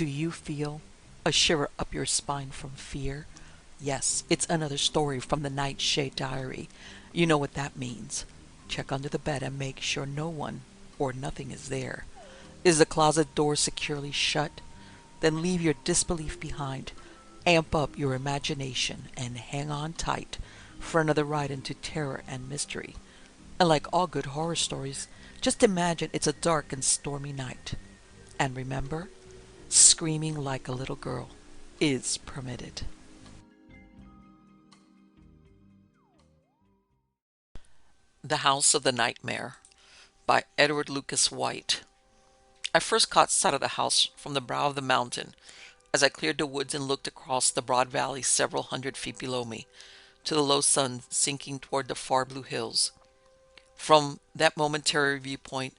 Do you feel a shiver up your spine from fear? Yes, it's another story from the Nightshade Diary. You know what that means. Check under the bed and make sure no one or nothing is there. Is the closet door securely shut? Then leave your disbelief behind. Amp up your imagination and hang on tight for another ride into terror and mystery. And like all good horror stories, just imagine it's a dark and stormy night. And remember, screaming like a little girl is permitted. The House of the Nightmare by Edward Lucas White. I first caught sight of the house from the brow of the mountain as I cleared the woods and looked across the broad valley several hundred feet below me to the low sun sinking toward the far blue hills. From that momentary viewpoint,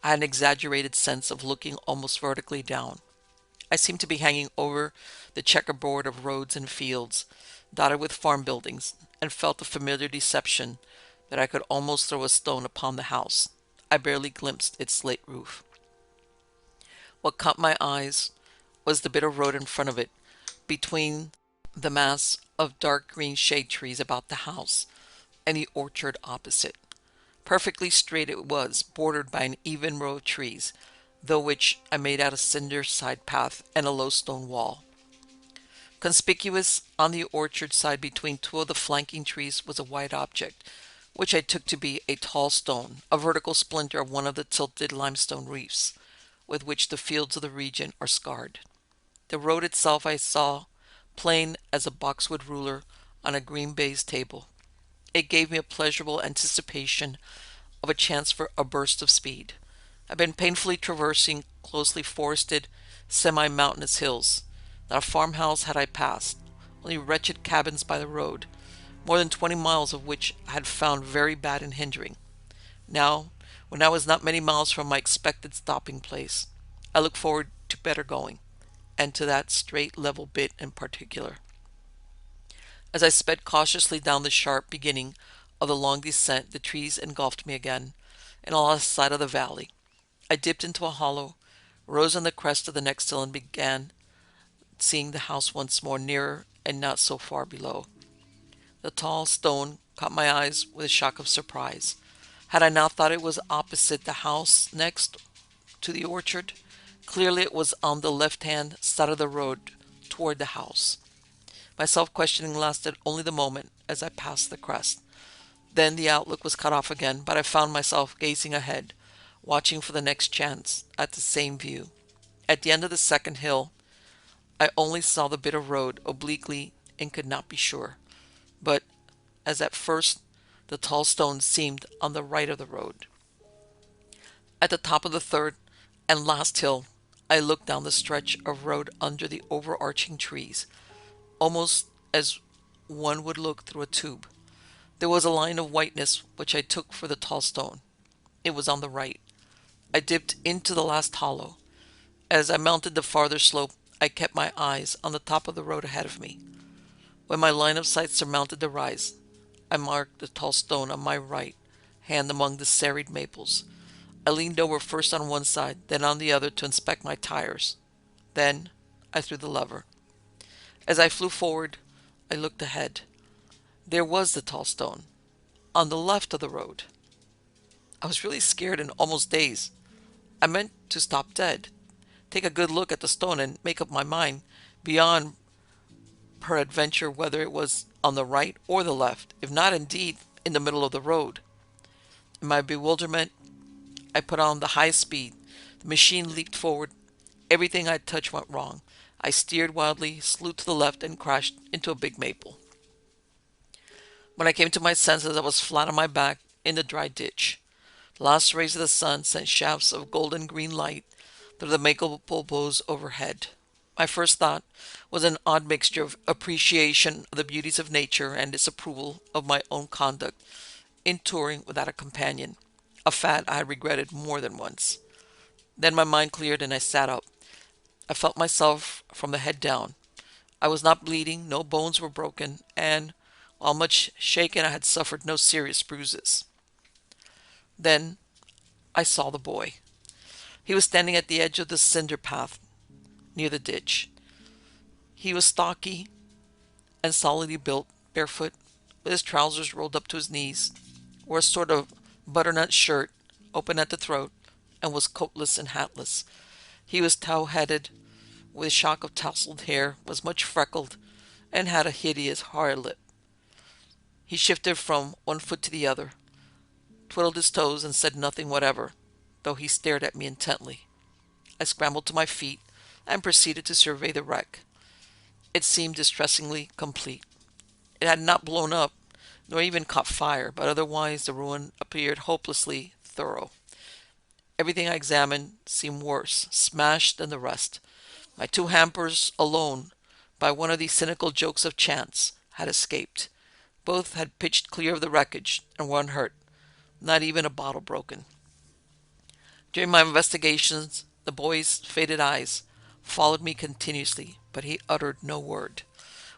I had an exaggerated sense of looking almost vertically down. I seemed to be hanging over the checkerboard of roads and fields, dotted with farm buildings, and felt a familiar deception that I could almost throw a stone upon the house. I barely glimpsed its slate roof. What caught my eyes was the bit of road in front of it, between the mass of dark green shade trees about the house and the orchard opposite. Perfectly straight it was, bordered by an even row of trees, though which I made out a cinder side path and a low stone wall. Conspicuous on the orchard side between two of the flanking trees was a white object, which I took to be a tall stone, a vertical splinter of one of the tilted limestone reefs, with which the fields of the region are scarred. The road itself I saw plain as a boxwood ruler on a green baize table. It gave me a pleasurable anticipation of a chance for a burst of speed. I've been painfully traversing closely forested, semi-mountainous hills. Not a farmhouse had I passed, only wretched cabins by the road, more than 20 miles of which I had found very bad and hindering. Now, when I was not many miles from my expected stopping place, I looked forward to better going, and to that straight level bit in particular. As I sped cautiously down the sharp beginning of the long descent, the trees engulfed me again, and I lost sight of the valley. I dipped into a hollow, rose on the crest of the next hill, and began seeing the house once more, nearer and not so far below. The tall stone caught my eyes with a shock of surprise. Had I not thought it was opposite the house next to the orchard? Clearly it was on the left-hand side of the road toward the house. My self-questioning lasted only the moment as I passed the crest. Then the outlook was cut off again, but I found myself gazing ahead, watching for the next chance at the same view. At the end of the second hill, I only saw the bit of road obliquely and could not be sure. But, as at first, the tall stone seemed on the right of the road. At the top of the third and last hill, I looked down the stretch of road under the overarching trees, almost as one would look through a tube. There was a line of whiteness which I took for the tall stone. It was on the right. I dipped into the last hollow. As I mounted the farther slope, I kept my eyes on the top of the road ahead of me. When my line of sight surmounted the rise, I marked the tall stone on my right hand among the serried maples. I leaned over first on one side, then on the other to inspect my tires. Then I threw the lever. As I flew forward, I looked ahead. There was the tall stone, on the left of the road. I was really scared and almost dazed. I meant to stop dead, take a good look at the stone, and make up my mind beyond peradventure whether it was on the right or the left, if not indeed in the middle of the road. In my bewilderment, I put on the highest speed. The machine leaped forward. Everything I touched went wrong. I steered wildly, slewed to the left, and crashed into a big maple. When I came to my senses, I was flat on my back in the dry ditch. The last rays of the sun sent shafts of golden green light through the maple boughs overhead. My first thought was an odd mixture of appreciation of the beauties of nature and disapproval of my own conduct in touring without a companion, a fat I had regretted more than once. Then my mind cleared and I sat up. I felt myself from the head down. I was not bleeding, no bones were broken, and, while much shaken, I had suffered no serious bruises. Then I saw the boy. He was standing at the edge of the cinder path. near the ditch. He was stocky and solidly built, barefoot, with his trousers rolled up to his knees, wore a sort of butternut shirt, open at the throat, and was coatless and hatless. He was tow-headed, with a shock of tousled hair, was much freckled, and had a hideous hard lip. He shifted from one foot to the other, twiddled his toes, and said nothing whatever, though he stared at me intently. I scrambled to my feet and proceeded to survey the wreck. It seemed distressingly complete. It had not blown up, nor even caught fire, but otherwise the ruin appeared hopelessly thorough. Everything I examined seemed worse, smashed than the rest. My two hampers alone, by one of these cynical jokes of chance, had escaped. Both had pitched clear of the wreckage and were unhurt, not even a bottle broken. During my investigations, the boy's faded eyes followed me continuously, but he uttered no word.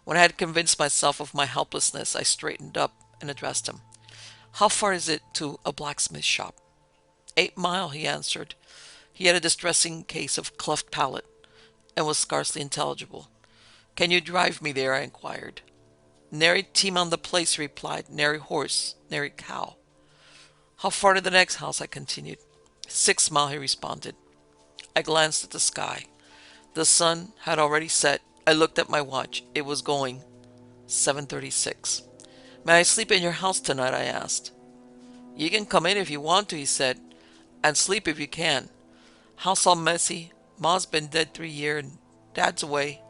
When I had convinced myself of my helplessness, I straightened up and addressed him. "How far is it to a blacksmith shop?" 8 mile, he answered. He had a distressing case of cleft palate, and was scarcely intelligible. "Can you drive me there?" I inquired. "Nary team on the place," he replied. "Nary horse, nary cow." "How far to the next house?" I continued. 6 mile, he responded. I glanced at the sky. The sun had already set. I looked at my watch. It was going 7:36. "May I sleep in your house tonight?" I asked. "You can come in if you want to," he said, "and sleep if you can. House all messy. Ma's been dead 3 year and Dad's away.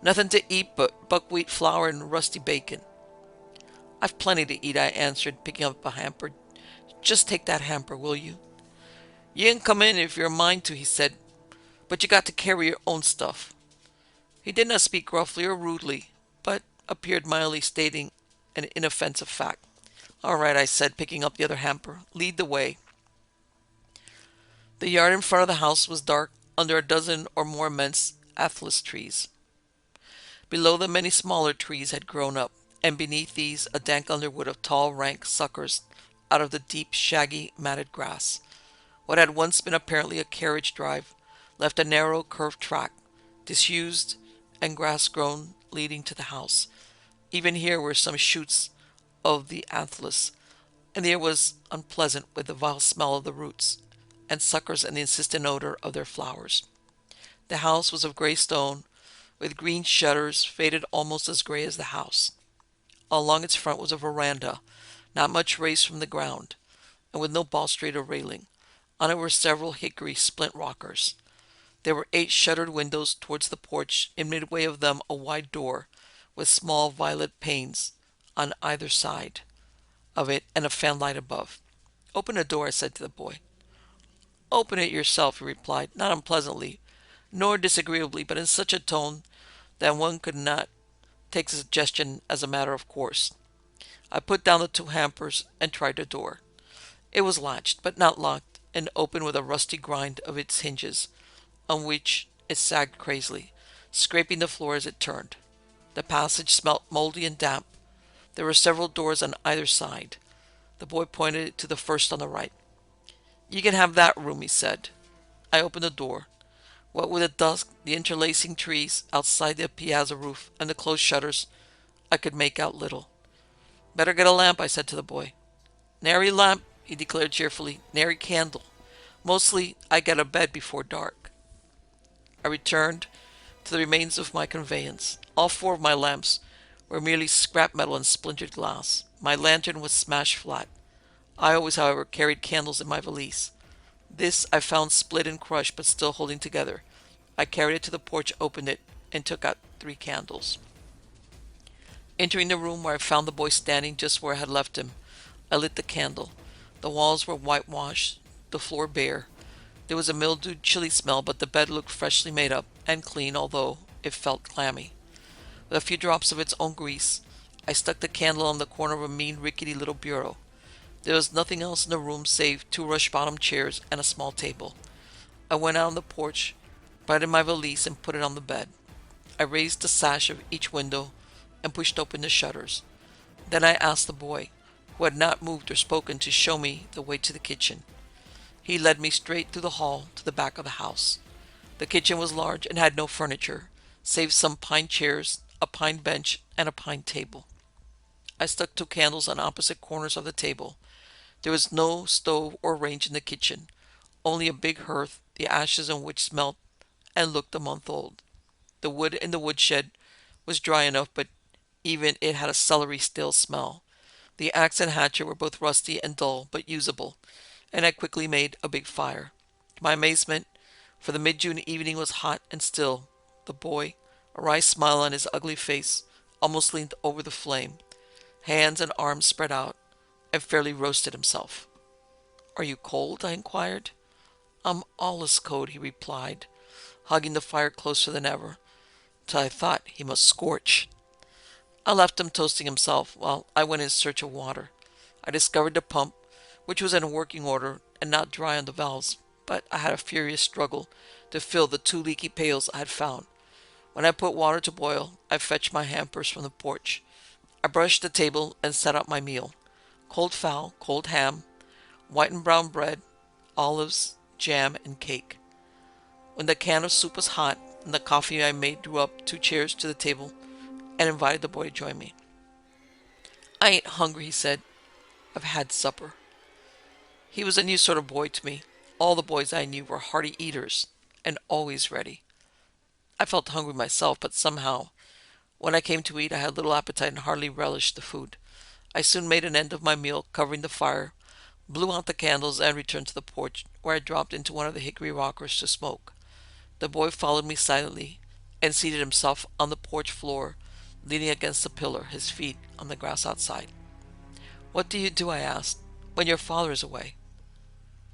Nothing to eat but buckwheat flour and rusty bacon." "I've plenty to eat," I answered, picking up a hamper. "Just take that hamper, will you?" "You can come in if you're a mind to," he said, "but you got to carry your own stuff." He did not speak gruffly or rudely, but appeared mildly stating an inoffensive fact. "All right," I said, picking up the other hamper. "Lead the way." The yard in front of the house was dark under a dozen or more immense athos trees. Below them many smaller trees had grown up, and beneath these a dank underwood of tall, rank suckers out of the deep, shaggy, matted grass. What had once been apparently a carriage drive left a narrow, curved track, disused and grass-grown, leading to the house. Even here were some shoots of the anthilus, and the air was unpleasant with the vile smell of the roots and suckers and the insistent odor of their flowers. The house was of gray stone, with green shutters faded almost as gray as the house. Along its front was a veranda, not much raised from the ground, and with no balustrade or railing. On it were several hickory splint rockers. There were 8 shuttered windows towards the porch, and midway of them a wide door, with small violet panes on either side of it and a fanlight above. "Open the door," I said to the boy. "Open it yourself," he replied, not unpleasantly, nor disagreeably, but in such a tone that one could not take the suggestion as a matter of course. I put down the 2 hampers and tried the door. It was latched, but not locked, and opened with a rusty grind of its hinges, on which it sagged crazily, scraping the floor as it turned. The passage smelt moldy and damp. There were several doors on either side. The boy pointed to the first on the right. "You can have that room," he said. I opened the door. What with the dusk, the interlacing trees outside the piazza roof, and the closed shutters, I could make out little. "Better get a lamp," I said to the boy. "Nary lamp," he declared cheerfully. "Nary candle. Mostly I get a bed before dark." I returned to the remains of my conveyance. All 4 of my lamps were merely scrap metal and splintered glass. My lantern was smashed flat. I always, however, carried candles in my valise. This I found split and crushed, but still holding together. I carried it to the porch, opened it, and took out 3 candles. Entering the room where I found the boy standing just where I had left him, I lit the candle. The walls were whitewashed, the floor bare. There was a mildewed, chilly smell, but the bed looked freshly made up and clean, although it felt clammy. With a few drops of its own grease, I stuck the candle on the corner of a mean, rickety little bureau. There was nothing else in the room save 2 rush-bottom chairs and a small table. I went out on the porch, brought in my valise, and put it on the bed. I raised the sash of each window and pushed open the shutters. Then I asked the boy, who had not moved or spoken, to show me the way to the kitchen. He led me straight through the hall to the back of the house. The kitchen was large and had no furniture, save some pine chairs, a pine bench, and a pine table. I stuck 2 candles on opposite corners of the table. There was no stove or range in the kitchen, only a big hearth, the ashes on which smelt and looked a month old. The wood in the woodshed was dry enough, but even it had a celery stale smell. The axe and hatchet were both rusty and dull, but usable, and I quickly made a big fire. To my amazement, for the mid-June evening was hot and still, the boy, a wry smile on his ugly face, almost leaned over the flame, hands and arms spread out, and fairly roasted himself. "Are you cold?" I inquired. "I'm allus cold," he replied, hugging the fire closer than ever, till I thought he must scorch. I left him toasting himself while I went in search of water. I discovered the pump, which was in working order and not dry on the valves, but I had a furious struggle to fill the 2 leaky pails I had found. When I put water to boil, I fetched my hampers from the porch. I brushed the table and set out my meal. Cold fowl, cold ham, white and brown bread, olives, jam, and cake. When the can of soup was hot and the coffee I made drew up 2 chairs to the table and invited the boy to join me. "I ain't hungry," he said. "I've had supper." He was a new sort of boy to me. All the boys I knew were hearty eaters and always ready. I felt hungry myself, but somehow, when I came to eat, I had little appetite and hardly relished the food. I soon made an end of my meal, covering the fire, blew out the candles, and returned to the porch, where I dropped into one of the hickory rockers to smoke. The boy followed me silently and seated himself on the porch floor, leaning against a pillar, his feet on the grass outside. "What do you do," I asked, "when your father is away?"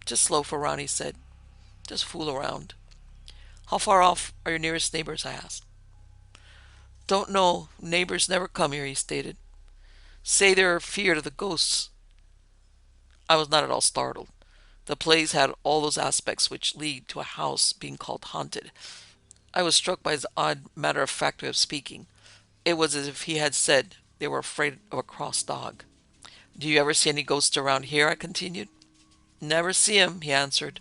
"Just loaf around," he said. "Just fool around." "How far off are your nearest neighbors?" I asked. "Don't know. Neighbors never come here," he stated. "Say they're feared of the ghosts." I was not at all startled. The place had all those aspects which lead to a house being called haunted. I was struck by his odd matter-of-fact way of speaking. It was as if he had said they were afraid of a cross dog. "Do you ever see any ghosts around here?" I continued. "Never see 'em," he answered,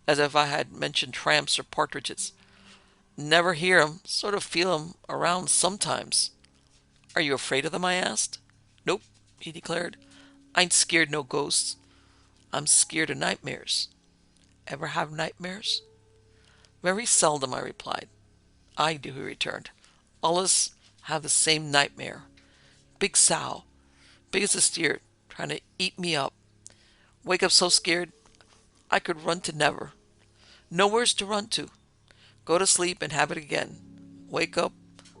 as if I had mentioned tramps or partridges. "Never hear 'em. Sort of feel 'em around sometimes." "Are you afraid of them?" I asked. "Nope," he declared. "I ain't scared no ghosts. I'm scared of nightmares." "Ever have nightmares?" "Very seldom," I replied. "I do," he returned. "Allus have the same nightmare. Big sow, big as a steer, trying to eat me up. Wake up so scared I could run to never. Nowheres to run to. Go to sleep and have it again. Wake up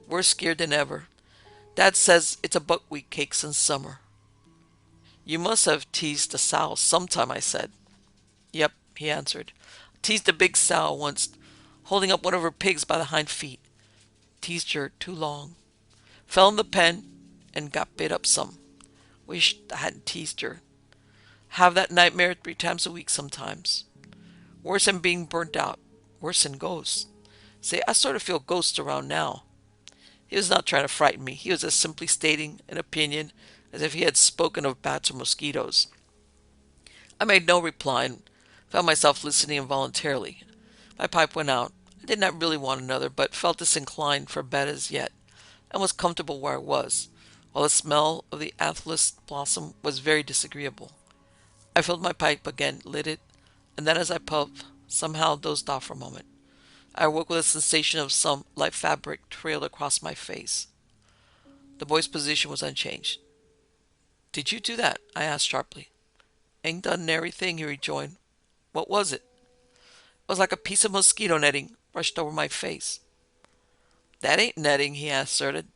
worse scared than ever. Dad says it's a buckwheat cake since summer." "You must have teased the sow sometime," I said. "Yep," he answered. "Teased a big sow once, holding up one of her pigs by the hind feet. Teased her too long. Fell in the pen and got bit up some. Wished I hadn't teased her. Have that nightmare 3 times a week sometimes. Worse than being burnt out. Worse than ghosts. Say, I sort of feel ghosts around now." He was not trying to frighten me. He was just simply stating an opinion as if he had spoken of bats or mosquitoes. I made no reply and found myself listening involuntarily. My pipe went out. I did not really want another, but felt disinclined for bed as yet, and was comfortable where I was, while the smell of the amethyst blossom was very disagreeable. I filled my pipe again, lit it, and then as I puffed, somehow dozed off for a moment. I awoke with a sensation of some light fabric trailed across my face. The boy's position was unchanged. "Did you do that?" I asked sharply. "Ain't done nary thing," he rejoined. "What was it?" "It was like a piece of mosquito netting brushed over my face." "That ain't netting," he asserted.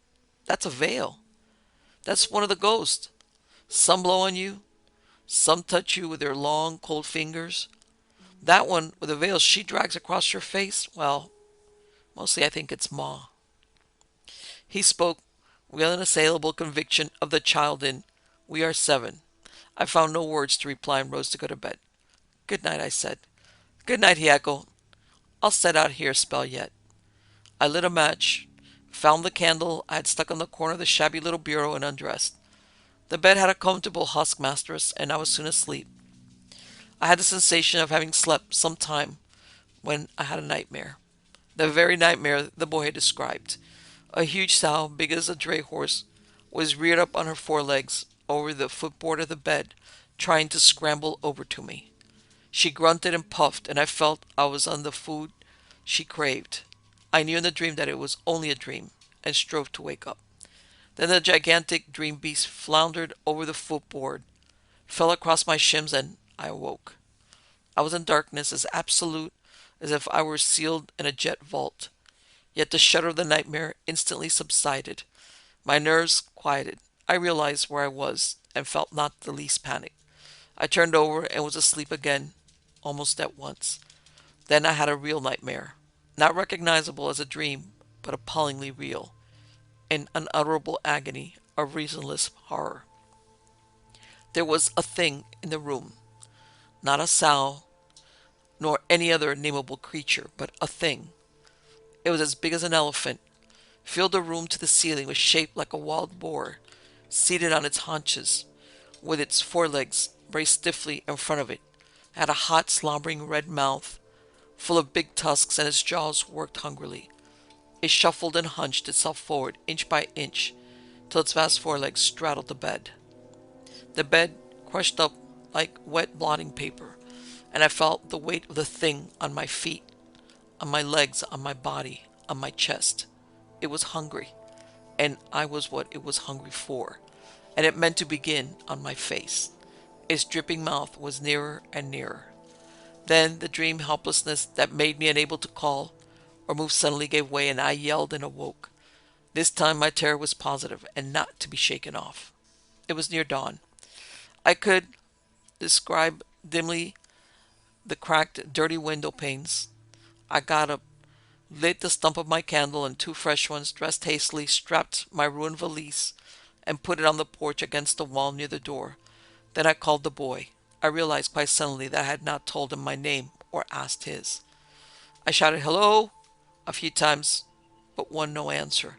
"That's a veil. That's one of the ghosts. Some blow on you. Some touch you with their long, cold fingers. That one with the veil she drags across your face, well, mostly I think it's Ma." He spoke with unassailable conviction of the child in We Are Seven. I found no words to reply and rose to go to bed. "Good night," I said. "Good night," he echoed. "I'll set out here a spell yet." I lit a match, found the candle I had stuck on the corner of the shabby little bureau, and undressed. The bed had a comfortable husk mattress, and I was soon asleep. I had the sensation of having slept some time when I had a nightmare. The very nightmare the boy had described. A huge sow, big as a dray horse, was reared up on her forelegs over the footboard of the bed, trying to scramble over to me. She grunted and puffed, and I felt I was on the food she craved. I knew in the dream that it was only a dream, and strove to wake up. Then the gigantic dream beast floundered over the footboard, fell across my shins, and I awoke. I was in darkness as absolute as if I were sealed in a jet vault. Yet the shudder of the nightmare instantly subsided. My nerves quieted. I realized where I was and felt not the least panic. I turned over and was asleep again, almost at once. Then I had a real nightmare, not recognizable as a dream, but appallingly real, an unutterable agony of reasonless horror. There was a thing in the room, not a sow, nor any other nameable creature, but a thing. It was as big as an elephant, filled the room to the ceiling, was shaped like a wild boar, seated on its haunches, with its forelegs braced stiffly in front of it, had a hot, slobbering red mouth, full of big tusks, and its jaws worked hungrily. It shuffled and hunched itself forward, inch by inch, till its vast forelegs straddled the bed. The bed crushed up like wet blotting paper, and I felt the weight of the thing on my feet, on my legs, on my body, on my chest. It was hungry, and I was what it was hungry for, and it meant to begin on my face. Its dripping mouth was nearer and nearer. Then the dream helplessness that made me unable to call or move suddenly gave way, and I yelled and awoke. This time my terror was positive and not to be shaken off. It was near dawn. I could describe dimly the cracked, dirty window panes. I got up, lit the stump of my candle and two fresh ones, dressed hastily, strapped my ruined valise, and put it on the porch against the wall near the door. Then I called the boy. I realized quite suddenly that I had not told him my name or asked his. I shouted "Hello" a few times, but won no answer.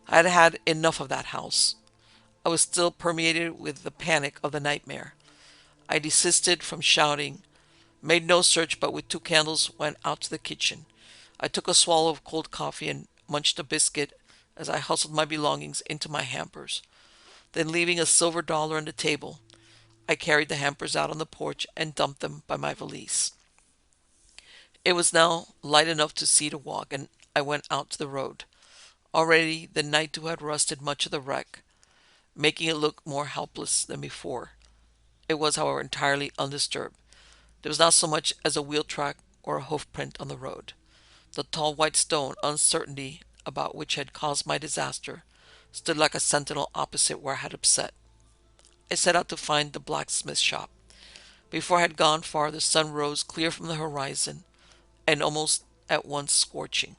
I had had enough of that house. I was still permeated with the panic of the nightmare. I desisted from shouting, made no search, but with two candles went out to the kitchen. I took a swallow of cold coffee and munched a biscuit as I hustled my belongings into my hampers. Then, leaving a silver dollar on the table, I carried the hampers out on the porch and dumped them by my valise. It was now light enough to see to walk, and I went out to the road. Already the night dew had rusted much of the wreck, making it look more helpless than before. It was, however, entirely undisturbed. There was not so much as a wheel track or a hoof print on the road. The tall white stone uncertainty about which had caused my disaster stood like a sentinel opposite where I had upset. I set out to find the blacksmith shop. Before I had gone far, the sun rose clear from the horizon and almost at once scorching.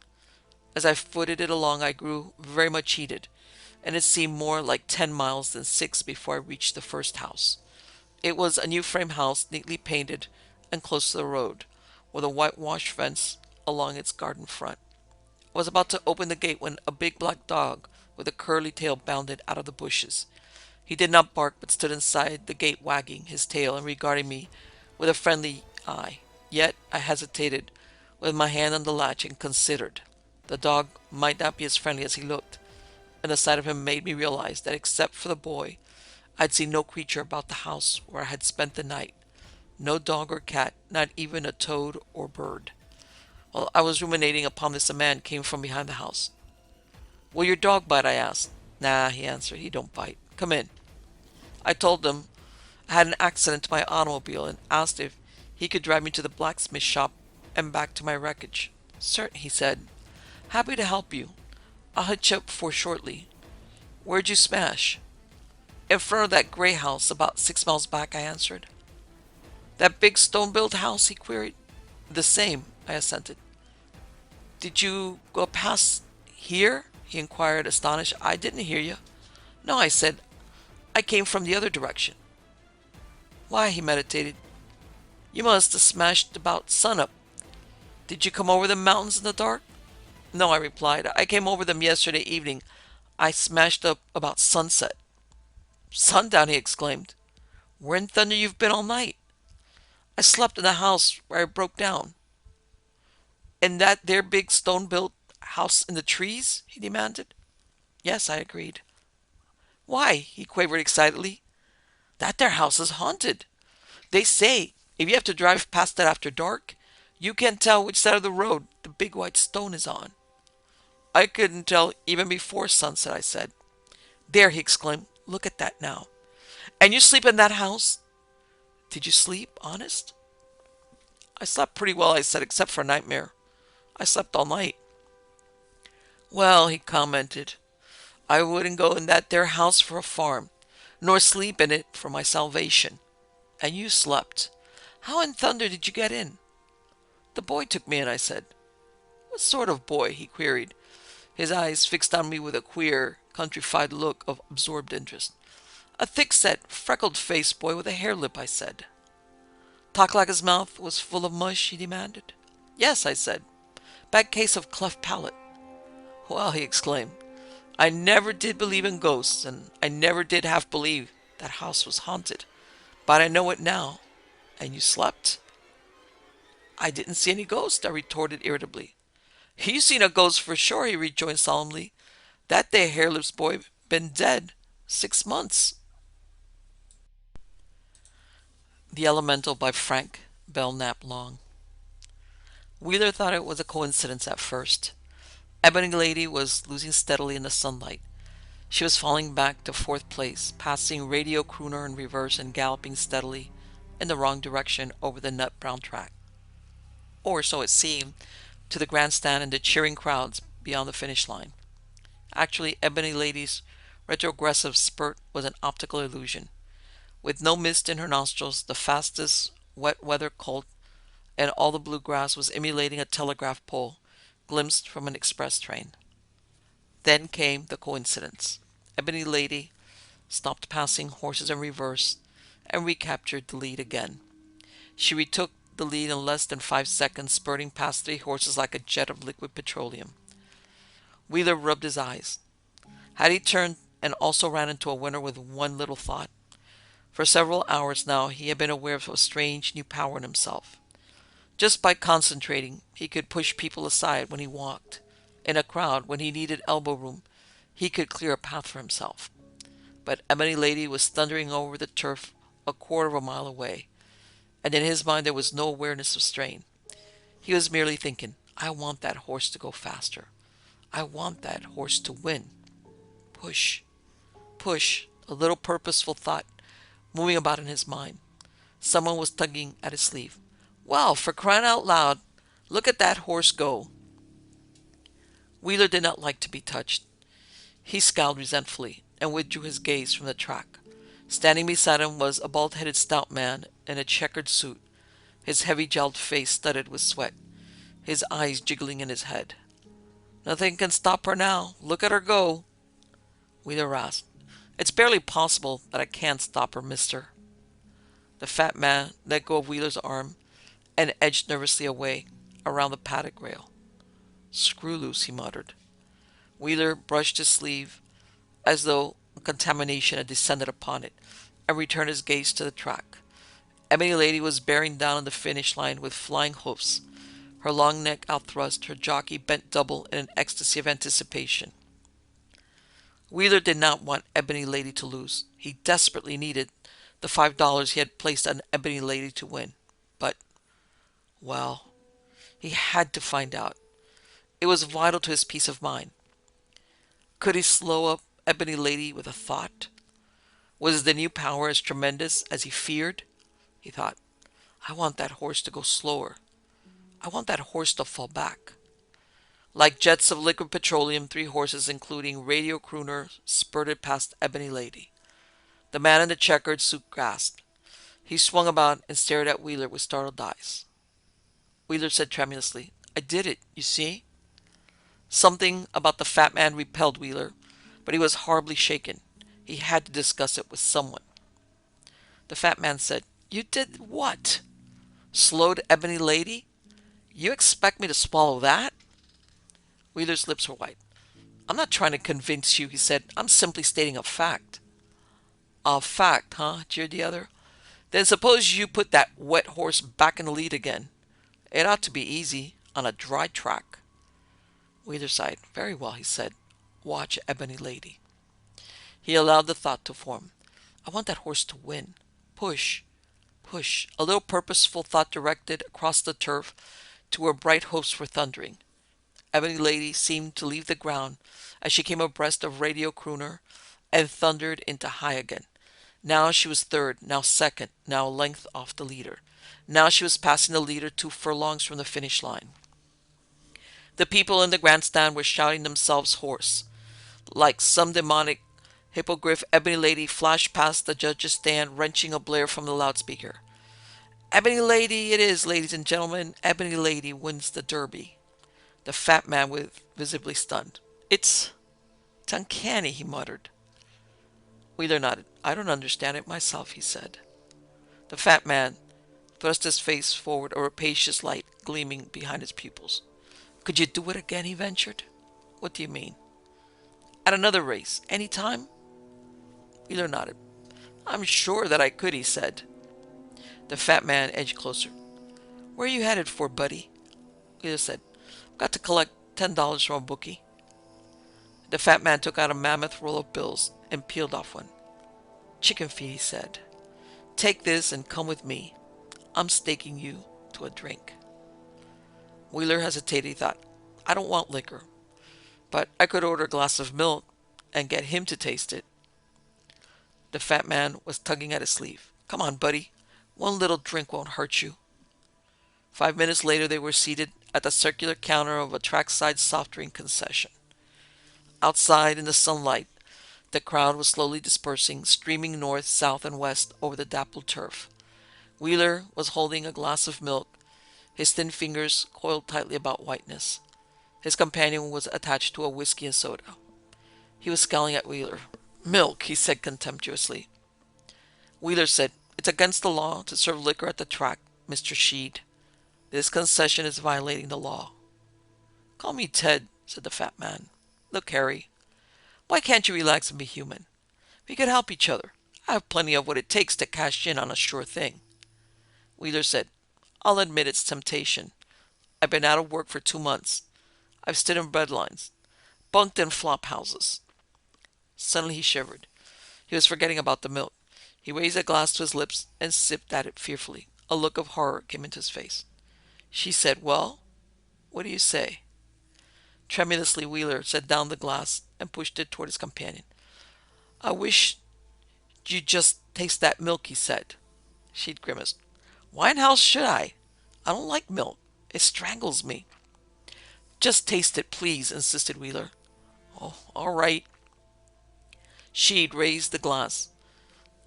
As I footed it along, I grew very much heated, and it seemed more like 10 miles than 6 before I reached the first house. It was a new frame house, neatly painted and close to the road, with a whitewashed fence along its garden front. I was about to open the gate when a big black dog with a curly tail bounded out of the bushes. He did not bark, but stood inside the gate wagging his tail and regarding me with a friendly eye. Yet I hesitated, with my hand on the latch, and considered. The dog might not be as friendly as he looked, and the sight of him made me realize that except for the boy, I'd seen no creature about the house where I had spent the night. No dog or cat, not even a toad or bird. While I was ruminating upon this, a man came from behind the house. "Will your dog bite?" I asked. "Nah," he answered. "He don't bite. Come in." I told him I had an accident to my automobile and asked if he could drive me to the blacksmith shop and back to my wreckage. "Certain," he said. "Happy to help you. I'll hitch up for shortly." "Where'd you smash?" "In front of that gray house about 6 miles back," I answered. "That big stone-built house?" he queried. "The same," I assented. "Did you go past here?" he inquired, astonished. "I didn't hear you." "No," I said. "I came from the other direction." "Why," he meditated, "you must have smashed about sunup. Did you come over the mountains in the dark?" "No," I replied. "I came over them yesterday evening. I smashed up about sunset." "Sundown!" he exclaimed. "Where in thunder you've been all night?" "I slept in the house where I broke down." "In that there big stone-built house in the trees?" he demanded. "Yes," I agreed. "Why?" he quavered excitedly. "That there house is haunted. They say if you have to drive past it after dark, you can't tell which side of the road the big white stone is on." "I couldn't tell even before sunset," I said. "There," he exclaimed. "Look at that now. And you sleep in that house?" "Did you sleep? Honest?" "I slept pretty well," I said, "except for a nightmare. I slept all night." "Well," he commented, "I wouldn't go in that there house for a farm, nor sleep in it for my salvation. And you slept. How in thunder did you get in?" "The boy took me in," I said. "What sort of boy?" he queried, his eyes fixed on me with a queer, countrified look of absorbed interest. "A thick-set, freckled-faced boy with a hare lip," I said. "Talk like his mouth was full of mush?" he demanded. "Yes," I said. "Bad case of cleft palate." "Well," he exclaimed, "I never did believe in ghosts, and I never did half believe that house was haunted. But I know it now. And you slept?" "I didn't see any ghost," I retorted irritably. "You seen a ghost for sure," he rejoined solemnly. "That there hairless boy been dead 6 months." The Elemental by Frank Belknap Long. Wheeler thought it was a coincidence at first. Ebony Lady was losing steadily in the sunlight. She was falling back to fourth place, passing Radio Crooner in reverse and galloping steadily in the wrong direction over the nut brown track. Or so it seemed to the grandstand and the cheering crowds beyond the finish line. Actually, Ebony Lady's retrogressive spurt was an optical illusion. With no mist in her nostrils, the fastest wet weather colt and all the bluegrass was emulating a telegraph pole glimpsed from an express train. Then came the coincidence. Ebony Lady stopped passing horses in reverse and recaptured the lead again. She retook the lead in less than 5 seconds, spurting past 3 horses like a jet of liquid petroleum. Wheeler rubbed his eyes. Had he turned and also ran into a winner with one little thought? For several hours now he had been aware of a strange new power in himself. Just by concentrating, he could push people aside when he walked. In a crowd, when he needed elbow room, he could clear a path for himself. But Ebony Lady was thundering over the turf a quarter of a mile away, and in his mind there was no awareness of strain. He was merely thinking, "I want that horse to go faster. I want that horse to win." Push, push, a little purposeful thought moving about in his mind. Someone was tugging at his sleeve. "Well, for crying out loud, look at that horse go." Wheeler did not like to be touched. He scowled resentfully and withdrew his gaze from the track. Standing beside him was a bald-headed stout man in a checkered suit, his heavy jowled face studded with sweat, his eyes jiggling in his head. "Nothing can stop her now. Look at her go." Wheeler rasped, "It's barely possible that I can't stop her, mister." The fat man let go of Wheeler's arm and edged nervously away around the paddock rail. "Screw loose," he muttered. Wheeler brushed his sleeve as though contamination had descended upon it and returned his gaze to the track. Ebony Lady was bearing down on the finish line with flying hoofs, her long neck outthrust, her jockey bent double in an ecstasy of anticipation. Wheeler did not want Ebony Lady to lose. He desperately needed the $5 he had placed on Ebony Lady to win. But, well, he had to find out. It was vital to his peace of mind. Could he slow up Ebony Lady with a thought? Was the new power as tremendous as he feared? He thought, "I want that horse to go slower. I want that horse to fall back." Like jets of liquid petroleum, 3 horses, including Radio Crooner, spurted past Ebony Lady. The man in the checkered suit gasped. He swung about and stared at Wheeler with startled eyes. Wheeler said tremulously, "I did it, you see?" Something about the fat man repelled Wheeler, but he was horribly shaken. He had to discuss it with someone. The fat man said, "You did what? Slowed Ebony Lady? You expect me to swallow that?" Wheeler's lips were white. "I'm not trying to convince you," he said. "I'm simply stating a fact." "A fact, huh?" jeered the other. "Then suppose you put that wet horse back in the lead again. It ought to be easy. on a dry track. Wheeler sighed. Very well, he said. Watch Ebony Lady. He allowed the thought to form. I want that horse to win. Push, push. A little purposeful thought directed across the turf to where bright hopes were thundering. Ebony Lady seemed to leave the ground as she came abreast of Radio Crooner and thundered into high again. Now she was third, now second, now a length off the leader. Now she was passing the leader 2 furlongs from the finish line. The people in the grandstand were shouting themselves hoarse. Like some demonic hippogriff, Ebony Lady flashed past the judge's stand, wrenching a blare from the loudspeaker. Ebony Lady it is, ladies and gentlemen. Ebony Lady wins the Derby. The fat man was visibly stunned. It's uncanny, he muttered. Wheeler nodded. I don't understand it myself, he said. The fat man thrust his face forward, a rapacious light gleaming behind his pupils. Could you do it again, he ventured. What do you mean? At another race, any time? Wheeler nodded. I'm sure that I could, he said. The fat man edged closer. Where are you headed for, buddy? Wheeler said. Got to collect $10 from a bookie. The fat man took out a mammoth roll of bills and peeled off one. Chicken feed, he said. Take this and come with me. I'm staking you to a drink. Wheeler hesitated. He thought, I don't want liquor, but I could order a glass of milk and get him to taste it. The fat man was tugging at his sleeve. Come on, buddy. One little drink won't hurt you. 5 minutes later, they were seated at the circular counter of a trackside soft drink concession. Outside in the sunlight, the crowd was slowly dispersing, streaming north, south, and west over the dappled turf. Wheeler was holding a glass of milk, his thin fingers coiled tightly about whiteness. His companion was attached to a whiskey and soda. He was scowling at Wheeler. Milk, he said contemptuously. Wheeler said, It's against the law to serve liquor at the track, Mr. Sheed. This concession is violating the law. Call me Ted, said the fat man. Look, Harry, why can't you relax and be human? We could help each other. I have plenty of what it takes to cash in on a sure thing. Wheeler said, I'll admit it's temptation. I've been out of work for 2 months. I've stood in breadlines, bunked in flop houses. Suddenly he shivered. He was forgetting about the milk. He raised a glass to his lips and sipped at it fearfully. A look of horror came into his face. She said, Well, what do you say? Tremulously, Wheeler set down the glass and pushed it toward his companion. I wish you'd just taste that milk, he said. She'd grimaced. Why in hell should I? I don't like milk. It strangles me. Just taste it, please, insisted Wheeler. Oh, all right. She'd raised the glass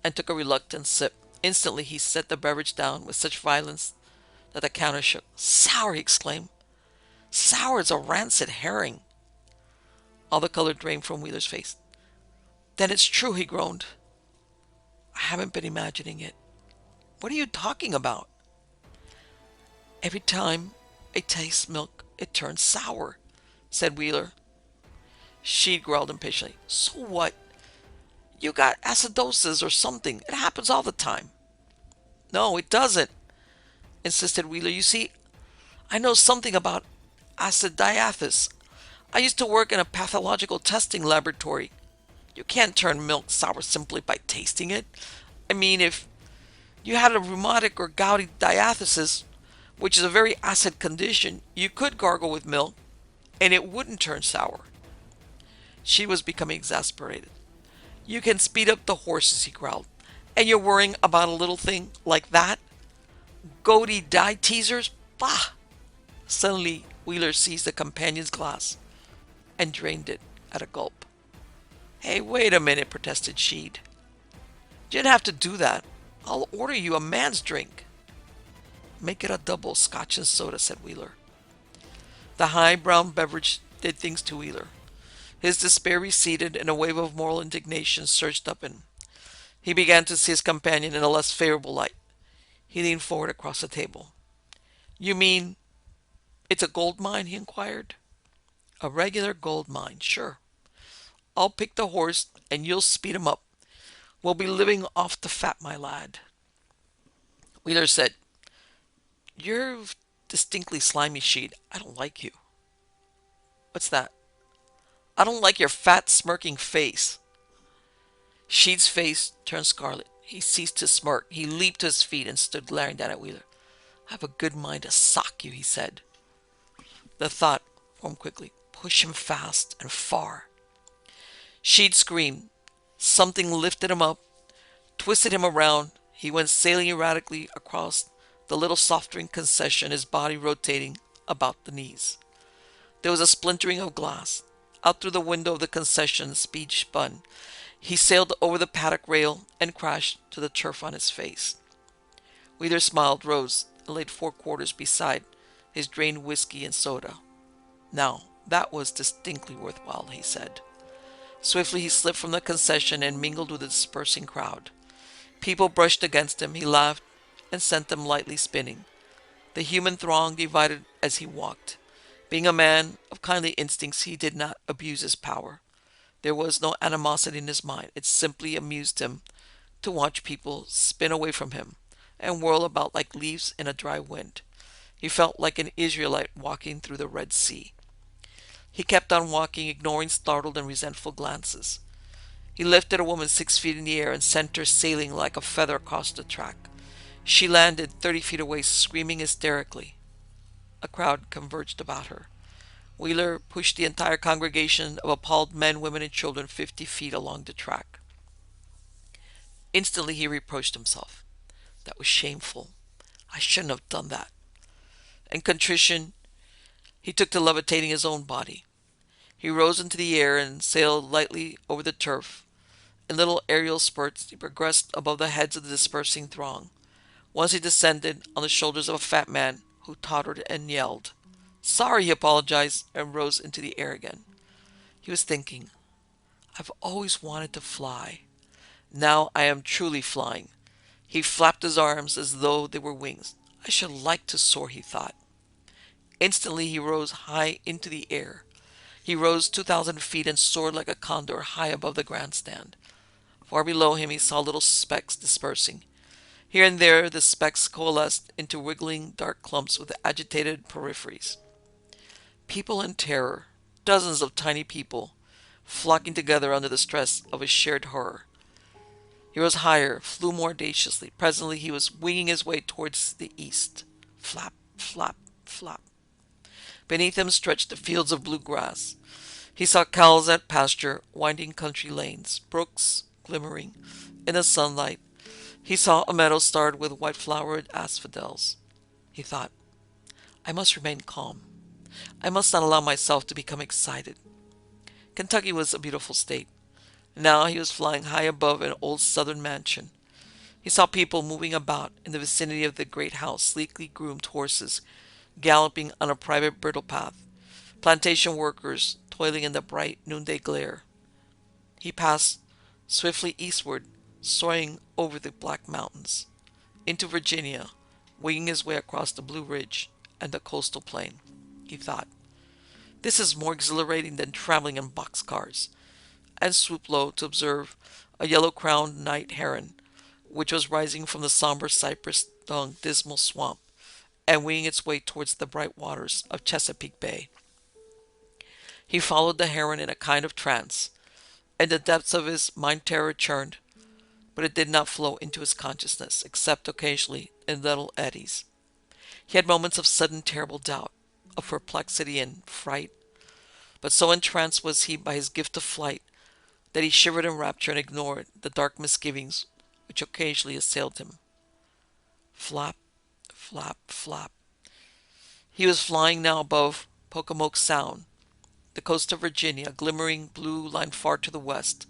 and took a reluctant sip. Instantly, he set the beverage down with such violence that the counter shook. Sour, he exclaimed. Sour as a rancid herring. All the color drained from Wheeler's face. Then it's true, he groaned. I haven't been imagining it. What are you talking about? Every time I taste milk, it turns sour, said Wheeler. She growled impatiently. So what? You got acidosis or something. It happens all the time. No, it doesn't, insisted Wheeler. You see, I know something about acidiasis. I used to work in a pathological testing laboratory. You can't turn milk sour simply by tasting it. I mean, if you had a rheumatic or gouty diathesis, which is a very acid condition, you could gargle with milk, and it wouldn't turn sour. She was becoming exasperated. You can speed up the horses, he growled, and you're worrying about a little thing like that? Goaty dye teasers? Bah! Suddenly, Wheeler seized the companion's glass and drained it at a gulp. Hey, wait a minute, protested Sheed. You didn't have to do that. I'll order you a man's drink. Make it a double scotch and soda, said Wheeler. The high brown beverage did things to Wheeler. His despair receded and a wave of moral indignation surged up in him. He began to see his companion in a less favorable light. He leaned forward across the table. You mean it's a gold mine? He inquired. A regular gold mine, sure. I'll pick the horse and you'll speed him up. We'll be living off the fat, my lad. Wheeler said, You've distinctly slimy Sheed. I don't like you. What's that? I don't like your fat, smirking face. Sheed's face turned scarlet. He ceased to smirk. He leaped to his feet and stood glaring down at Wheeler. I have a good mind to sock you, he said. The thought formed quickly. Push him fast and far. Sheed screamed. Something lifted him up, twisted him around. He went sailing erratically across the little soft drink concession, his body rotating about the knees. There was a splintering of glass. Out through the window of the concession, speed spun. He sailed over the paddock rail and crashed to the turf on his face. Wheeler smiled, rose, and laid 4 quarters beside his drained whiskey and soda. Now, that was distinctly worthwhile, he said. Swiftly he slipped from the concession and mingled with the dispersing crowd. People brushed against him. He laughed and sent them lightly spinning. The human throng divided as he walked. Being a man of kindly instincts, he did not abuse his power. There was no animosity in his mind. It simply amused him to watch people spin away from him and whirl about like leaves in a dry wind. He felt like an Israelite walking through the Red Sea. He kept on walking, ignoring startled and resentful glances. He lifted a woman 6 feet in the air and sent her sailing like a feather across the track. She landed 30 feet away, screaming hysterically. A crowd converged about her. Wheeler pushed the entire congregation of appalled men, women, and children 50 feet along the track. Instantly he reproached himself. That was shameful. I shouldn't have done that. In contrition, he took to levitating his own body. He rose into the air and sailed lightly over the turf. In little aerial spurts, he progressed above the heads of the dispersing throng. Once he descended on the shoulders of a fat man who tottered and yelled. Sorry, he apologized, and rose into the air again. He was thinking, I've always wanted to fly. Now I am truly flying. He flapped his arms as though they were wings. I should like to soar, he thought. Instantly he rose high into the air. He rose 2,000 feet and soared like a condor high above the grandstand. Far below him he saw little specks dispersing. Here and there the specks coalesced into wiggling dark clumps with agitated peripheries. People in terror, dozens of tiny people, flocking together under the stress of a shared horror. He rose higher, flew more audaciously. Presently he was winging his way towards the east. Flap, flap, flap. Beneath him stretched the fields of blue grass. He saw cows at pasture, winding country lanes, brooks glimmering in the sunlight. He saw a meadow starred with white-flowered asphodels. He thought, I must remain calm. I must not allow myself to become excited. Kentucky was a beautiful state. Now he was flying high above an old southern mansion. He saw people moving about in the vicinity of the great house, sleekly groomed horses galloping on a private bridle path, plantation workers toiling in the bright noonday glare. He passed swiftly eastward, soaring over the Black Mountains, into Virginia, winging his way across the Blue Ridge and the coastal plain. He thought, this is more exhilarating than traveling in boxcars, and swooped low to observe a yellow-crowned night heron, which was rising from the somber cypress-hung dismal swamp and winging its way towards the bright waters of Chesapeake Bay. He followed the heron in a kind of trance. In the depths of his mind terror churned, but it did not flow into his consciousness, except occasionally in little eddies. He had moments of sudden terrible doubt, of perplexity and fright, but so entranced was he by his gift of flight that he shivered in rapture and ignored the dark misgivings which occasionally assailed him. Flap, flap, flap. He was flying now above Pocomoke Sound, the coast of Virginia, glimmering blue line far to the west.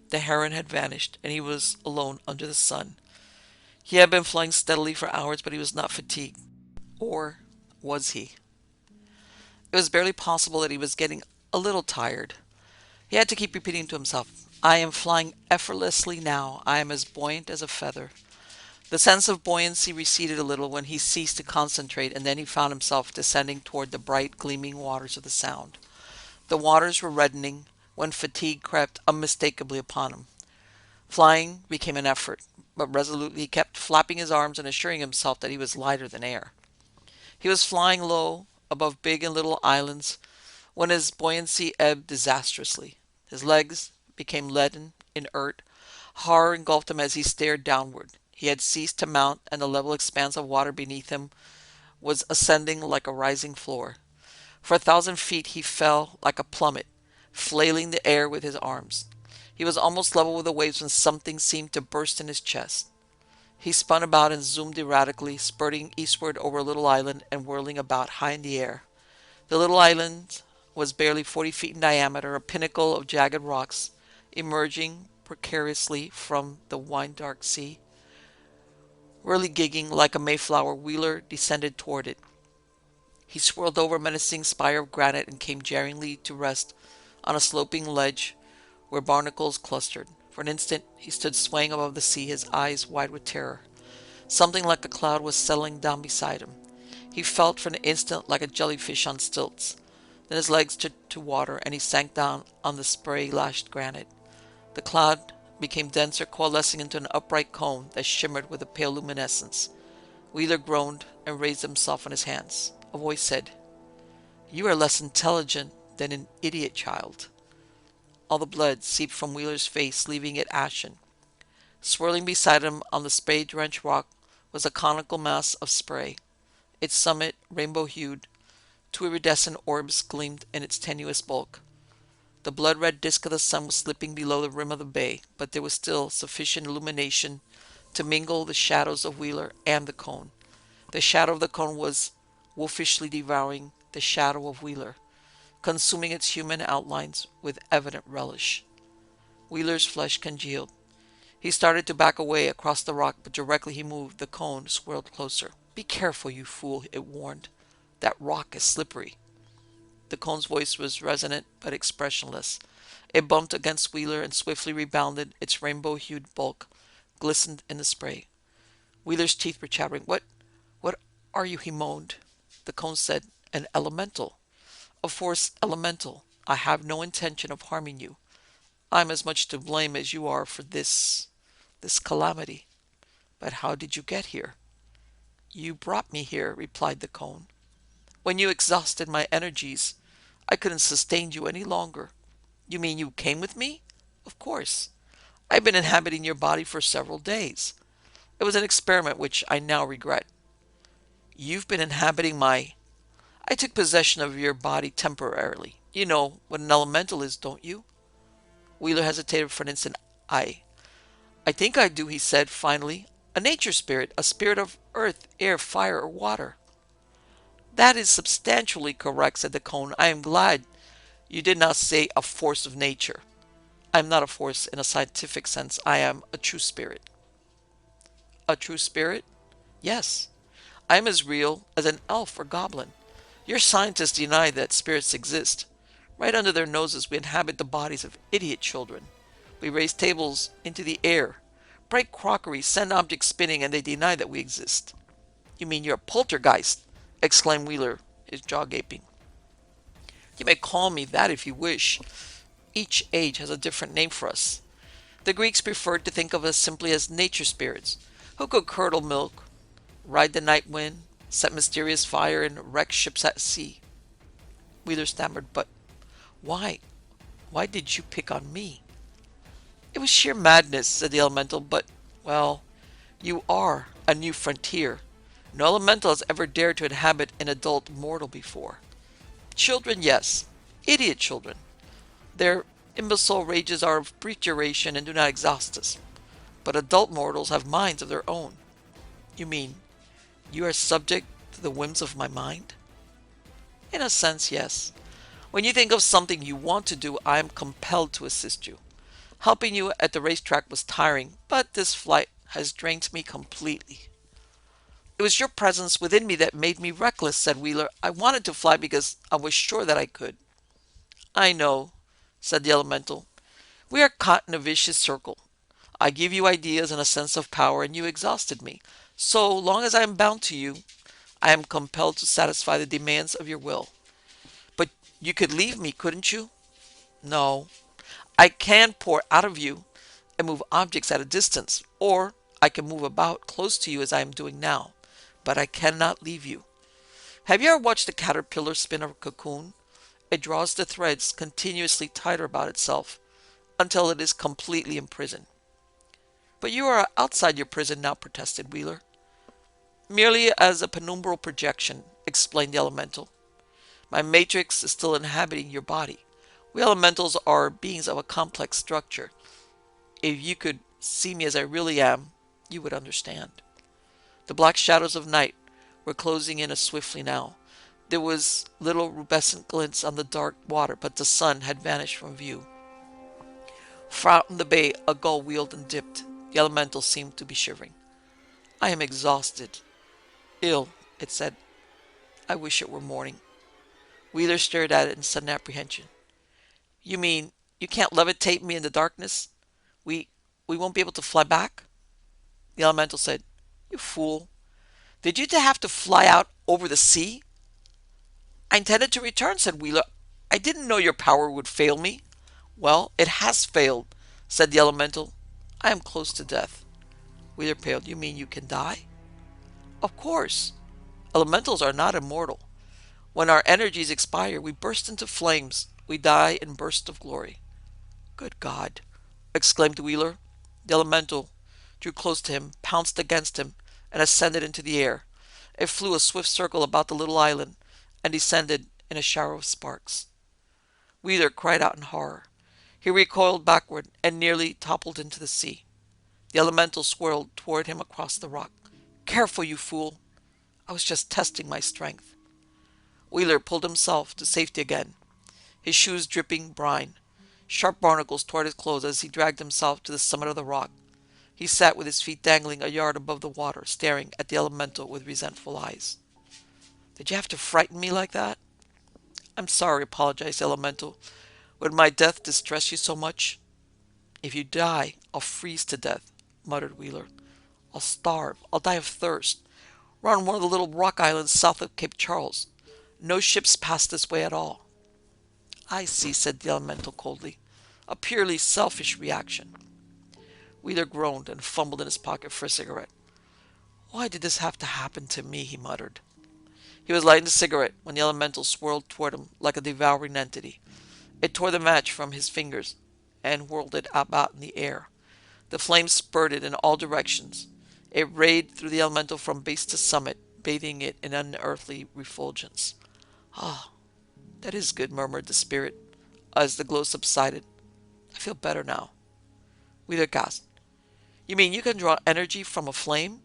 The heron had vanished, and he was alone under the sun. He had been flying steadily for hours, but he was not fatigued. Or was he? It was barely possible that he was getting a little tired. He had to keep repeating to himself, I am flying effortlessly now. I am as buoyant as a feather. The sense of buoyancy receded a little when he ceased to concentrate, and then he found himself descending toward the bright, gleaming waters of the Sound. The waters were reddening when fatigue crept unmistakably upon him. Flying became an effort, but resolutely he kept flapping his arms and assuring himself that he was lighter than air. He was flying low above big and little islands when his buoyancy ebbed disastrously. His legs became leaden, inert. Horror engulfed him as he stared downward. He had ceased to mount, and the level expanse of water beneath him was ascending like a rising floor. For 1,000 feet he fell like a plummet, flailing the air with his arms. He was almost level with the waves when something seemed to burst in his chest. He spun about and zoomed erratically, spurting eastward over a little island and whirling about high in the air. The little island was barely 40 feet in diameter, a pinnacle of jagged rocks emerging precariously from the wine-dark sea. Whirligigging like a mayflower, Wheeler descended toward it. He swirled over a menacing spire of granite and came jarringly to rest on a sloping ledge where barnacles clustered. For an instant he stood swaying above the sea, his eyes wide with terror. Something like a cloud was settling down beside him. He felt for an instant like a jellyfish on stilts. Then his legs took to water, and he sank down on the spray-lashed granite. The cloud became denser, coalescing into an upright cone that shimmered with a pale luminescence. Wheeler groaned and raised himself on his hands. A voice said, "You are less intelligent than an idiot, child." All the blood seeped from Wheeler's face, leaving it ashen. Swirling beside him on the spray-drenched rock was a conical mass of spray. Its summit, rainbow-hued, two iridescent orbs gleamed in its tenuous bulk. The blood-red disk of the sun was slipping below the rim of the bay, but there was still sufficient illumination to mingle the shadows of Wheeler and the cone. The shadow of the cone was wolfishly devouring the shadow of Wheeler, consuming its human outlines with evident relish. Wheeler's flesh congealed. He started to back away across the rock, but directly he moved, the cone swirled closer. "Be careful, you fool," it warned. "That rock is slippery." The cone's voice was resonant but expressionless. It bumped against Wheeler and swiftly rebounded. Its rainbow-hued bulk glistened in the spray. Wheeler's teeth were chattering. What are you?" he moaned. The cone said, "An elemental. A force elemental. I have no intention of harming you. I'm as much to blame as you are for this calamity. But how did you get here?" "You brought me here," replied the cone. "When you exhausted my energies, I couldn't sustain you any longer." "You mean you came with me?" "Of course. I've been inhabiting your body for several days. It was an experiment which I now regret." "You've been inhabiting my—" "I took possession of your body temporarily. You know what an elemental is, don't you?" Wheeler hesitated for an instant. I think I do," he said finally. "A nature spirit, a spirit of earth, air, fire, or water." "That is substantially correct," said the cone. "I am glad you did not say a force of nature. I am not a force in a scientific sense. I am a true spirit." "A true spirit?" "Yes. I am as real as an elf or goblin. Your scientists deny that spirits exist. Right under their noses we inhabit the bodies of idiot children. We raise tables into the air, break crockery, send objects spinning, and they deny that we exist." "You mean you're a poltergeist?" exclaimed Wheeler, his jaw gaping. "You may call me that if you wish. Each age has a different name for us. The Greeks preferred to think of us simply as nature spirits, who could curdle milk, ride the night wind, set mysterious fire, and wreck ships at sea." Wheeler stammered, "But why? Why did you pick on me?" "It was sheer madness," said the elemental, "but, well, you are a new frontier. No elemental has ever dared to inhabit an adult mortal before. Children, yes. Idiot children. Their imbecile rages are of brief duration and do not exhaust us. But adult mortals have minds of their own." "You mean you are subject to the whims of my mind?" "In a sense, yes. When you think of something you want to do, I am compelled to assist you. Helping you at the racetrack was tiring, but this flight has drained me completely." "It was your presence within me that made me reckless," said Wheeler. "I wanted to fly because I was sure that I could." "I know," said the elemental. "We are caught in a vicious circle. I give you ideas and a sense of power, and you exhausted me. So long as I am bound to you, I am compelled to satisfy the demands of your will." "But you could leave me, couldn't you?" "No. I can pour out of you and move objects at a distance, or I can move about close to you as I am doing now, but I cannot leave you. Have you ever watched a caterpillar spin a cocoon? It draws the threads continuously tighter about itself until it is completely imprisoned. But you are outside your prison now, protested Wheeler. Merely as a penumbral projection, explained the elemental. My matrix is still inhabiting your body. We elementals are beings of a complex structure. If you could see me as I really am, you would understand. The black shadows of night were closing in as swiftly now. There was little rubescent glints on the dark water, but the sun had vanished from view. Far out in the bay, a gull wheeled and dipped. The elemental seemed to be shivering. I am exhausted. Ill, it said. I wish it were morning. Wheeler stared at it in sudden apprehension. You mean you can't levitate me in the darkness? We we won't be able to fly back? The elemental said, You fool. Did you have to fly out over the sea? I intended to return, said Wheeler. I didn't know your power would fail me. Well, it has failed, said the elemental. I am close to death. Wheeler paled. You mean you can die? Of course. Elementals are not immortal. When our energies expire, we burst into flames. We die in bursts of glory. Good God, exclaimed Wheeler. The elemental drew close to him, pounced against him, and ascended into the air. It flew a swift circle about the little island and descended in a shower of sparks. Wheeler cried out in horror. He recoiled backward and nearly toppled into the sea. The elemental swirled toward him across the rock. Careful, you fool! I was just testing my strength. Wheeler pulled himself to safety again, his shoes dripping brine. Sharp barnacles tore at his clothes as he dragged himself to the summit of the rock. He sat with his feet dangling a yard above the water, staring at the elemental with resentful eyes. Did you have to frighten me like that? I'm sorry, apologized the elemental. Would my death distress you so much? If you die, I'll freeze to death, muttered Wheeler. I'll starve. I'll die of thirst. We're on one of the little rock islands south of Cape Charles. No ships pass this way at all. I see, said the elemental coldly. A purely selfish reaction. Wheeler groaned and fumbled in his pocket for a cigarette. Why did this have to happen to me? He muttered. He was lighting the cigarette when the elemental swirled toward him like a devouring entity. It tore the match from his fingers and whirled it about in the air. The flames spurted in all directions. It rayed through the elemental from base to summit, bathing it in unearthly refulgence. Ah, that is good, murmured the spirit, as the glow subsided. I feel better now. Wheeler gasped. You mean you can draw energy from a flame?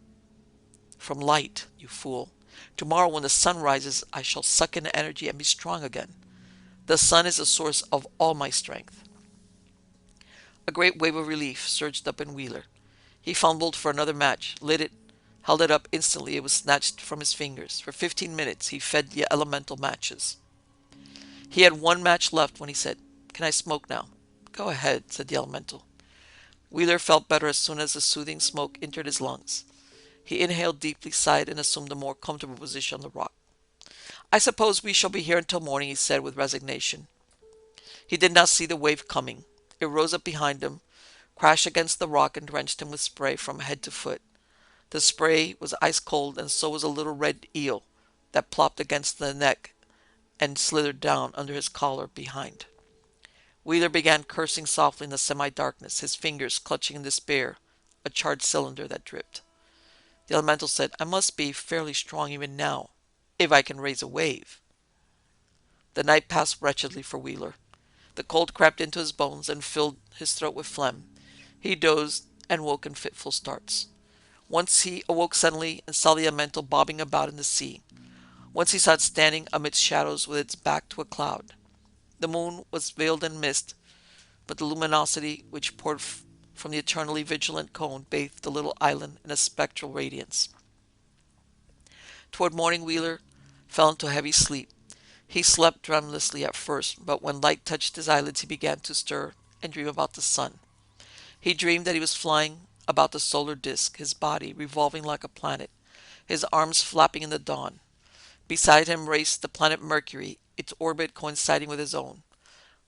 From light, you fool. Tomorrow when the sun rises, I shall suck in energy and be strong again. The sun is the source of all my strength. A great wave of relief surged up in Wheeler. He fumbled for another match, lit it, held it up instantly. It was snatched from his fingers. For 15 minutes he fed the elemental matches. He had one match left when he said, Can I smoke now? Go ahead, said the elemental. Wheeler felt better as soon as the soothing smoke entered his lungs. He inhaled deeply, sighed, and assumed a more comfortable position on the rock. I suppose we shall be here until morning, he said with resignation. He did not see the wave coming. It rose up behind him, crashed against the rock, and drenched him with spray from head to foot. The spray was ice cold, and so was a little red eel that plopped against the neck and slithered down under his collar behind. Wheeler began cursing softly in the semi-darkness, his fingers clutching in despair a charred cylinder that dripped. The elemental said, I must be fairly strong even now, if I can raise a wave. The night passed wretchedly for Wheeler. The cold crept into his bones and filled his throat with phlegm. He dozed and woke in fitful starts. Once he awoke suddenly and saw the elemental bobbing about in the sea. Once he saw it standing amidst shadows with its back to a cloud. The moon was veiled in mist, but the luminosity which poured from the eternally vigilant cone bathed the little island in a spectral radiance. Toward morning, Wheeler fell into a heavy sleep. He slept dreamlessly at first, but when light touched his eyelids he began to stir and dream about the sun. He dreamed that he was flying about the solar disk, his body revolving like a planet, his arms flapping in the dawn. Beside him raced the planet Mercury, its orbit coinciding with his own.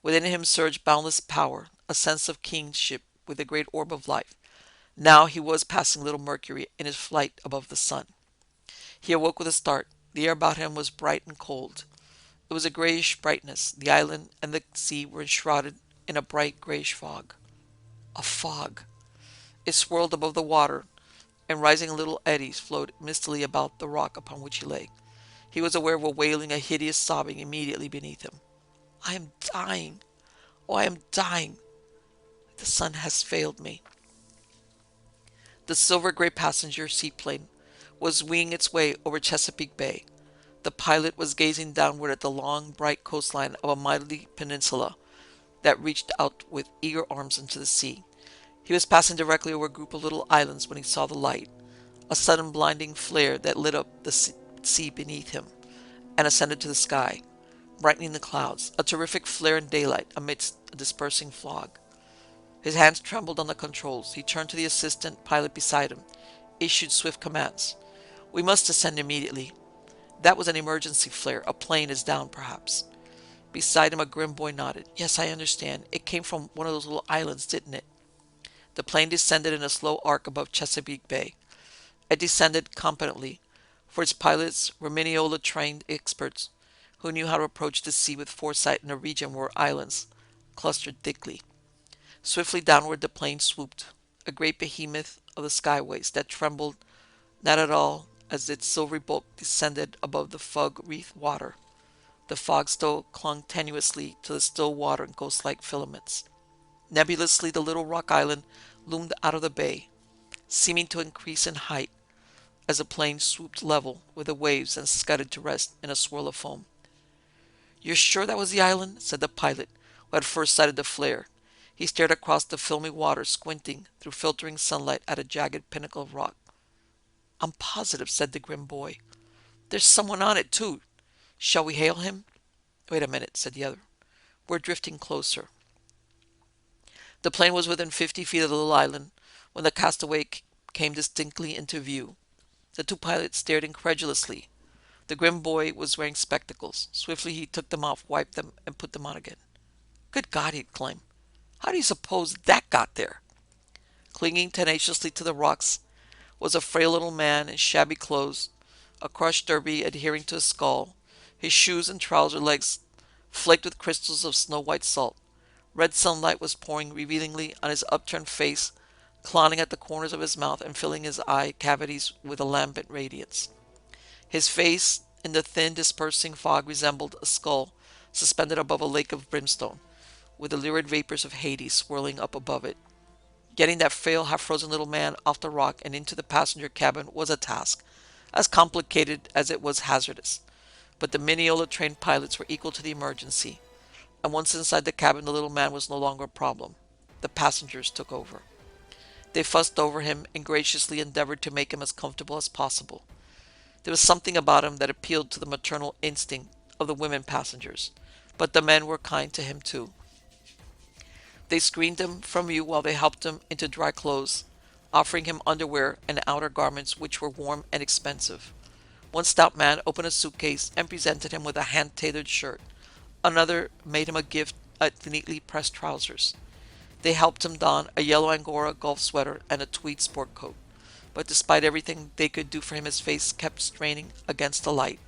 Within him surged boundless power, a sense of kingship with the great orb of life. Now he was passing little Mercury in his flight above the sun. He awoke with a start. The air about him was bright and cold. It was a grayish brightness. The island and the sea were enshrouded in a bright grayish fog. A fog. It swirled above the water, and rising little eddies flowed mistily about the rock upon which he lay. He was aware of a wailing, a hideous sobbing immediately beneath him. I am dying. Oh, I am dying. The sun has failed me. The silver gray passenger seaplane was winging its way over Chesapeake Bay. The pilot was gazing downward at the long, bright coastline of a mighty peninsula that reached out with eager arms into the sea. He was passing directly over a group of little islands when he saw the light, a sudden blinding flare that lit up the sea beneath him and ascended to the sky, brightening the clouds, a terrific flare in daylight amidst a dispersing fog. His hands trembled on the controls. He turned to the assistant pilot beside him, issued swift commands. We must ascend immediately. That was an emergency flare. A plane is down, perhaps. Beside him, a grim boy nodded. Yes, I understand. It came from one of those little islands, didn't it? The plane descended in a slow arc above Chesapeake Bay. It descended competently, for its pilots were Mineola-trained experts who knew how to approach the sea with foresight in a region where islands clustered thickly. Swiftly downward the plane swooped, a great behemoth of the skyways that trembled not at all as its silvery bulk descended above the fog-wreathed water. The fog still clung tenuously to the still water in ghost-like filaments. Nebulously the little rock island loomed out of the bay, seeming to increase in height as the plane swooped level with the waves and scudded to rest in a swirl of foam. "You're sure that was the island?" said the pilot, who had first sighted the flare. He stared across the filmy water, squinting through filtering sunlight at a jagged pinnacle of rock. "I'm positive," said the grim boy. "There's someone on it, too. Shall we hail him?" "Wait a minute," said the other. "We're drifting closer." The plane was within 50 feet of the little island when the castaway came distinctly into view. The two pilots stared incredulously. The grim boy was wearing spectacles. Swiftly he took them off, wiped them, and put them on again. "Good God," he exclaimed. "How do you suppose that got there?" Clinging tenaciously to the rocks was a frail little man in shabby clothes, a crushed derby adhering to his skull, his shoes and trouser legs flaked with crystals of snow-white salt. Red sunlight was pouring revealingly on his upturned face, clouding at the corners of his mouth and filling his eye cavities with a lambent radiance. His face, in the thin, dispersing fog, resembled a skull suspended above a lake of brimstone, with the lurid vapors of Hades swirling up above it. Getting that frail, half-frozen little man off the rock and into the passenger cabin was a task, as complicated as it was hazardous. But the Mineola-trained pilots were equal to the emergency, and once inside the cabin, the little man was no longer a problem. The passengers took over. They fussed over him and graciously endeavored to make him as comfortable as possible. There was something about him that appealed to the maternal instinct of the women passengers, but the men were kind to him too. They screened him from view while they helped him into dry clothes, offering him underwear and outer garments which were warm and expensive. One stout man opened a suitcase and presented him with a hand-tailored shirt. Another made him a gift of neatly pressed trousers. They helped him don a yellow Angora golf sweater and a tweed sport coat. But despite everything they could do for him, his face kept straining against the light.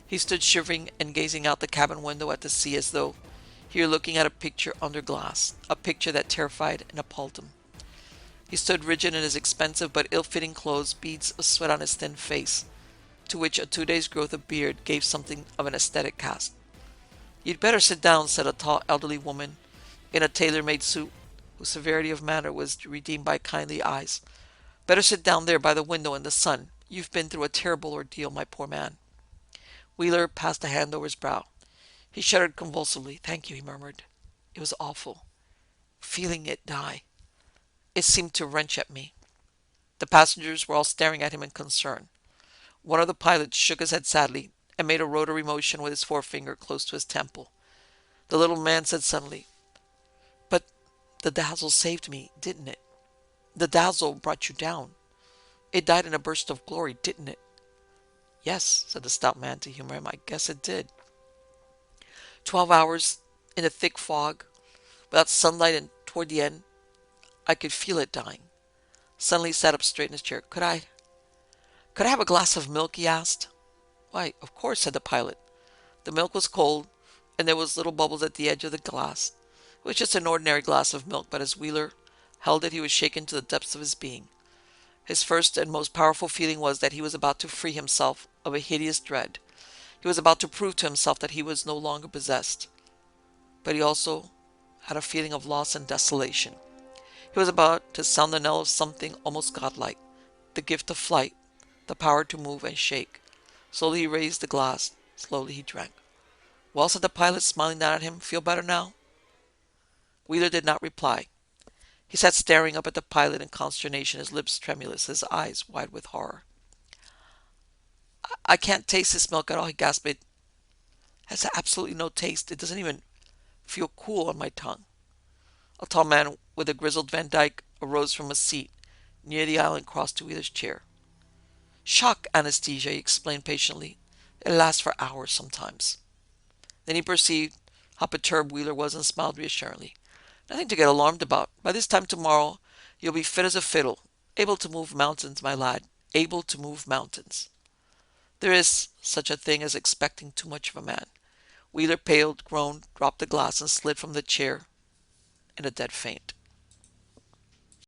He stood shivering and gazing out the cabin window at the sea as though he were looking at a picture under glass, a picture that terrified and appalled him. He stood rigid in his expensive but ill-fitting clothes, beads of sweat on his thin face, to which a 2 days' growth of beard gave something of an aesthetic cast. "You'd better sit down," said a tall elderly woman in a tailor-made suit, whose severity of manner was redeemed by kindly eyes. "Better sit down there by the window in the sun. You've been through a terrible ordeal, my poor man." Wheeler passed a hand over his brow. He shuddered convulsively. "Thank you," he murmured. "It was awful. Feeling it die. It seemed to wrench at me." The passengers were all staring at him in concern. One of the pilots shook his head sadly and made a rotary motion with his forefinger close to his temple. The little man said suddenly, "But the dazzle saved me, didn't it? The dazzle brought you down. It died in a burst of glory, didn't it?" "Yes," said the stout man to humor him, "I guess it did. 12 hours in a thick fog, without sunlight, and toward the end, I could feel it dying." Suddenly he sat up straight in his chair. Could I have a glass of milk?" he asked. Why, of course, said the pilot. The milk was cold, and there was little bubbles at the edge of the glass. It was just an ordinary glass of milk, but as Wheeler held it, he was shaken to the depths of his being. His first and most powerful feeling was that he was about to free himself of a hideous dread. He was about to prove to himself that he was no longer possessed. But he also had a feeling of loss and desolation. He was about to sound the knell of something almost godlike, the gift of flight, the power to move and shake. Slowly he raised the glass. Slowly he drank. Well, said the pilot, smiling down at him, feel better now? Wheeler did not reply. He sat staring up at the pilot in consternation, his lips tremulous, his eyes wide with horror. I can't taste this milk at all, he gasped. It has absolutely no taste. It doesn't even feel cool on my tongue. A tall man with a grizzled Van Dyke arose from a seat near the aisle and crossed to Wheeler's chair. Shock anesthesia, he explained patiently. It lasts for hours sometimes. Then he perceived how perturbed Wheeler was and smiled reassuringly. Nothing to get alarmed about. By this time tomorrow, you'll be fit as a fiddle. Able to move mountains, my lad. Able to move mountains. There is such a thing as expecting too much of a man. Wheeler paled, groaned, dropped the glass, and slid from the chair in a dead faint.